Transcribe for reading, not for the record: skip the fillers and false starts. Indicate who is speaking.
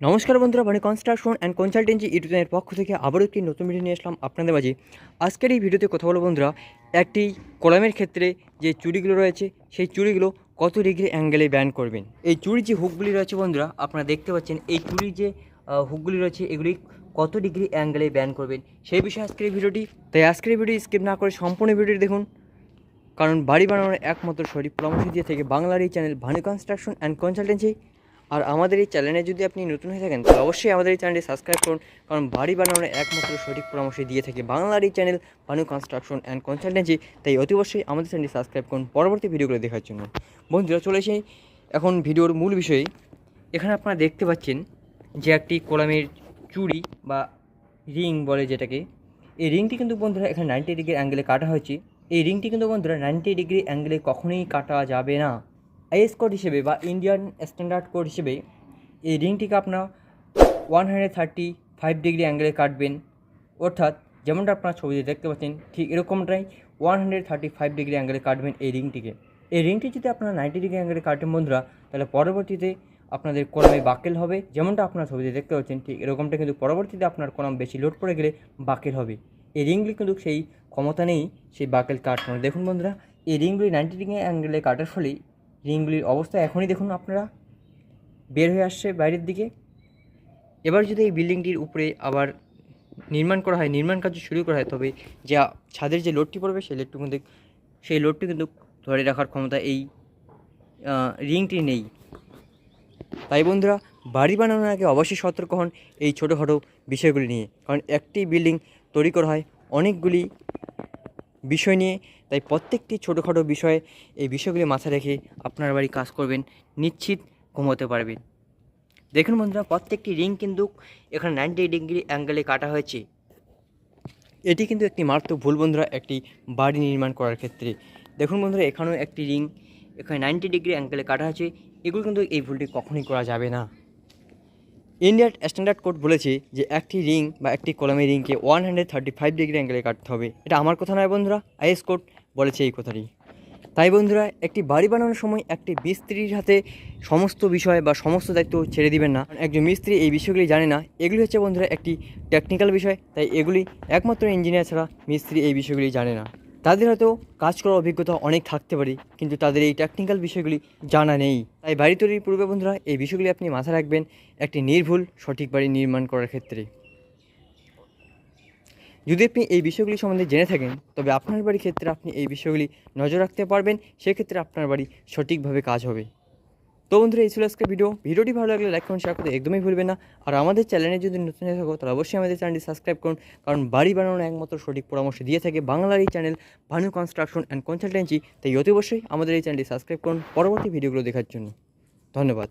Speaker 1: নমস্কার বন্ধুরা, Bhanu construction and consultancy YouTube চ্যানেলের পক্ষ থেকে আবারও একটি নতুন ভিডিও নিয়ে আসলাম আপনাদের মাঝে। আজকের এই ভিডিওতে কথা বলবো বন্ধুরা, একটি কলামের ক্ষেত্রে যে চুড়িগুলো রয়েছে সেই চুড়িগুলো কত ডিগ্রি অ্যাঙ্গেলে ব্যান্ড করবেন। এই চুড়ির যে হুকগুলি রয়েছে বন্ধুরা, আপনারা দেখতে পাচ্ছেন এই চুড়ির যে হুকগুলি রয়েছে এগুলি কত ডিগ্রি অ্যাঙ্গেলে ব্যান্ড করবেন সেই বিষয়ে আজকের এই ভিডিওটি। তাই আজকের এই ভিডিও স্কিপ না করে সম্পূর্ণ ভিডিওটি দেখুন, কারণ বাড়ি বানানোর একমাত্র সঠিক পরামর্শ দিয়ে থেকে বাংলার এই channel Bhanu construction and consultancy. আর আমাদের এই চ্যানেলে যদি আপনি নতুন হয়ে থাকেন তাহলে অবশ্যই আমাদের এই চ্যানেলটি সাবস্ক্রাইব করুন, কারণ বাড়ি বানানোর একমাত্র সঠিক পরামর্শ দিয়ে থাকে বাংলার এই channel Bhanu construction and consultancy. তাই অতি অবশ্যই আমাদের চ্যানেলটি সাবস্ক্রাইব করুন পরবর্তী ভিডিওগুলো দেখার জন্য। বন্ধুরা, চলে এসে এখন ভিডিওর মূল বিষয়ে। এখানে আপনারা দেখতে পাচ্ছেন যে একটি কলামের চুড়ি বা রিং বলে যেটাকে, এই রিংটি কিন্তু বন্ধুরা এখানে 90 ডিগ্রি অ্যাঙ্গেলে কাটা হয়েছে। এই রিংটি কিন্তু বন্ধুরা 90 ডিগ্রি অ্যাঙ্গেলে কখনোই কাটা যাবে না। আইএস কোড হিসেবে বা ইন্ডিয়ান স্ট্যান্ডার্ড কোড হিসেবে এই রিংটিকে আপনার 135 ডিগ্রি অ্যাঙ্গেলে কাটবেন, অর্থাৎ যেমনটা আপনার ছবিতে দেখতে পাচ্ছেন ঠিক এরকমটাই 135 ডিগ্রি অ্যাঙ্গেলে কাটবেন এই রিংটিকে। এই রিংটি যদি আপনারা 90 ডিগ্রি অ্যাঙ্গেলে কাটেন বন্ধুরা, তাহলে পরবর্তীতে আপনাদের কলামে বাকেল হবে, যেমনটা আপনার ছবিতে দেখতে পাচ্ছেন ঠিক এরকমটা। কিন্তু পরবর্তীতে আপনার কলাম বেশি লোড পড়ে গেলে বাকেল হবে। এই রিংগুলি কিন্তু সেই ক্ষমতা নেই সেই বাকেল কাটানোর। দেখুন বন্ধুরা, এই রিংগুলি 90 ডিগ্রি অ্যাঙ্গেলে কাটার ফলেই রিংগুলির অবস্থা এখনই দেখুন আপনারা বের হয়ে আসছে বাইরের দিকে। এবার যদি এই বিল্ডিংটির উপরে আবার নির্মাণ করা হয়, নির্মাণ কাজ শুরু করা হয়, তবে যে ছাদের যে লোডটি পড়বে সেই লোডটি কিন্তু ধরে রাখার ক্ষমতা এই রিংটি নেই। তাই বন্ধুরা, বাড়ি বানানোর আগে অবশ্যই সতর্ক হন এই ছোটোখাটো বিষয়গুলি নিয়ে, কারণ একটি বিল্ডিং তৈরি করা হয় অনেকগুলি বিষয় নিয়ে। তাই প্রত্যেকটি ছোটোখাটো বিষয়ে এই বিষয়গুলি মাথায় রেখে আপনার বাড়ি কাজ করবেন, নিশ্চিত ঘুমোতে পারবেন। দেখুন বন্ধুরা, প্রত্যেকটি রিং কিন্তু এখানে 90 ডিগ্রি অ্যাঙ্গেলে কাটা হয়েছে। এটি কিন্তু একটি মারাত্মক ভুল বন্ধুরা একটি বাড়ি নির্মাণ করার ক্ষেত্রে। দেখুন বন্ধুরা, এখানেও একটি রিং এখানে 90 ডিগ্রি অ্যাঙ্গেলে কাটা আছে। এগুলো কিন্তু এই ভুলটি কখনোই করা যাবে না। ইন্ডিয়ার স্ট্যান্ডার্ড কোড বলেছে যে একটি রিং বা একটি কলামের রিংকে 135 ডিগ্রি অ্যাঙ্গেলে কাটতে হবে। এটা আমার কথা নয় বন্ধুরা, আইএস কোড বলেছে এই কথাটি। তাই বন্ধুরা, একটি বাড়ি বানানোর সময় একটি মিস্ত্রির হাতে সমস্ত বিষয় বা সমস্ত দায়িত্ব ছেড়ে দিবেন না। একজন মিস্ত্রি এই বিষয়গুলি জানে না। এগুলি হচ্ছে বন্ধুরা একটি টেকনিক্যাল বিষয়, তাই এগুলি একমাত্র ইঞ্জিনিয়ার ছাড়া মিস্ত্রি এই বিষয়গুলি জানে না। তাদের হয়তো কাজ করার অভিজ্ঞতা অনেক থাকতে পারে, কিন্তু তাদের এই টেকনিক্যাল বিষয়গুলি জানা নেই। তাই বাড়ি তৈরির পূর্বে বন্ধুরা এই বিষয়গুলি আপনি মাথায় রাখবেন একটি নির্ভুল সঠিক বাড়ি নির্মাণ করার ক্ষেত্রে। যদি আপনি এই বিষয়গুলি সম্বন্ধে জেনে থাকেন তবে আপনার বাড়ির ক্ষেত্রে আপনি এই বিষয়গুলি নজর রাখতে পারবেন, সেক্ষেত্রে আপনার বাড়ি সঠিকভাবে কাজ হবে। তো বন্ধুরা, এই ছিল আজকের ভিডিওটি ভালো লাগলে লাইক করুন, শেয়ার করতে একদমই ভুলবেন না। আর আমাদের চ্যানেলে যদি নতুন হয়ে থাকো তাহলে অবশ্যই আমাদের চ্যানেলটি সাবস্ক্রাইব করুন, কারণ বাড়ি বানানোর একমাত্র সঠিক পরামর্শ দিয়ে থাকে বাংলার এই channel Bhanu construction and consultancy. তাই অতি অবশ্যই আমাদের এই চ্যানেলটি সাবস্ক্রাইব করুন পরবর্তী ভিডিওগুলো দেখার জন্য। ধন্যবাদ।